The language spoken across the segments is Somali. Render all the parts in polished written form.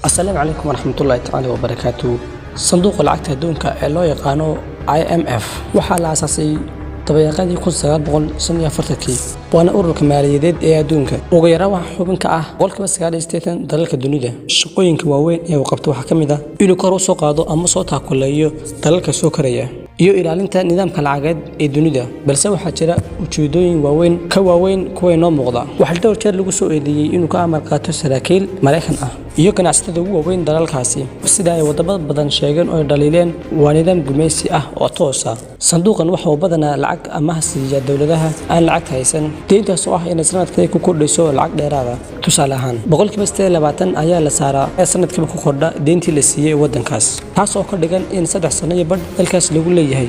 السلام عليكم ورحمة الله تعالى وبركاته. صندوق العقد الدونك اللي يقانو IMF waxaa la aasaasay tabaaqadii 1940 waana ururka maaliyadeed ee adduunka ugu yaraan waxa xubin ka ah 99% dalalka dunida. Shaqooyinka waaweyn ee uu qabto waxa kamid ah inuu kor u soo qaado ama soo taakuleeyo dalalka soo koraya iyo ilaalinta nidaamka lacageed ee dunida. Balse waxaa jira ujeedooyin waaweyn kuwa noo muuqda. Waxa dhowr jeer lagu soo eedeeyay inuu ka amar qaato saraakiil Mareykan ah iyo ganacsatada ugu waaweyn dalalkaasi sida ay wadamo badan sheegeen oo dhaliileen waa nidaam gumeysi ah oo toos ah. Sanduuqan waxa uu badanaa lacag amaah siiya dawladaha aan lacag haysan deyntaas oo ah in sanadkii ku kordhiso lacag dheeraad ah. Tusaale ahaan 20% ayaa la saaraa sanadkii ku kordha deyntii la siiyay wadankaas taas oo ka dhigan in 3 sano iyo badh dalkaas lagu leeyahay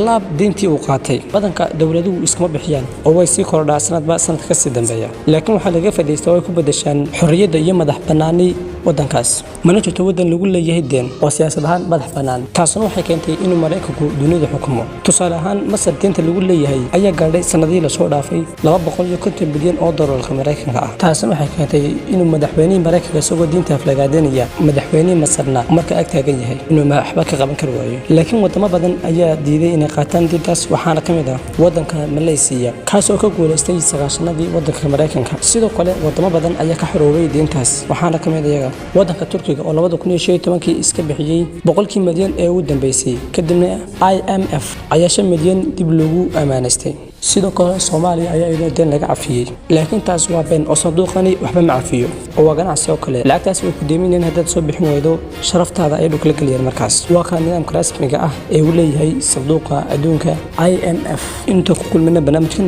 laab deyntii uu qaatay. Badanka dawladuhu iskama bixiyaan oo way sii kordhaa sanadba sanadka ka sii dambeeya, laakiin waxa laga faa'iideystaa oo ay ku bedeshaan xorriyadda iyo madax bannaani wadankaas. Mana jirto wadan lagu leeyahay deen oo siyaasad ahaan madax bannaan, taasna waxay keentay inuu Mareykanku dunida xukumo. Tusaale ahaan Masar deynta lagu leeyahay ayaa gaadhay sanadii la soo dhaafay $250 bilyan oo dollarka Mareykanka ah. Taasna waxay keentay inuu madaxweynaha Mareykanka isagoo deynta aflagaadanaya madaxweynaha Masarna marka ag taagan yahay inuu waxba ka qaban karo waayo. Laakiin wadamo badan ayaa diiday inay qaataan deyntaas, waxaana kamid ah wadanka Malaysia kaas oo ka guuleystay 9-nadii wadanka Mareykanka. Sidoo kale wadamo badan ayaa ka xoroobay deyntaas, waxaana kamid ah wadanka Turkiga oo 2015 iska bixiyay 100 milyan ee ugu dambeysay kadibna IMF ayaa 5 milyan dib loogu amaanaystay. sidoo kale Soomaaliya ayaa iyadoo deen laga cafiyay, laakiin taas waa been oo sanduuqani waxba ma cafiyo oo waa ganacsi oo kale. Lacagtaas way ku deeminayaan haddaad soo bixin waydo sharaftaada ay dhulka galiyaan. Markaas waa ka nidaamka rasmiga ah ee uu leeyahay sanduuqa adduunka IMF. inta ku kulmina barnaamijkan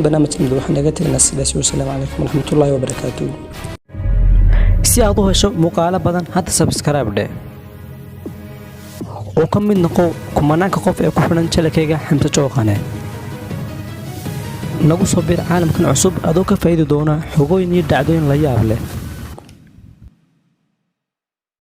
waxaan naga tagnaa sidaas. Wassalaamu calaykum waraxmatullaahi wabarakaatuh. si aad u hesho muuqaalo badan hadda subscribe dhe oo ka mid noqo kumanaanka qof ee ku xiran channelkayga Xamse Jooqane. nagu soo bir caalamkan cusub adoo ka faa'iido doona xogooyin iyo dhacdooyin la yaab leh.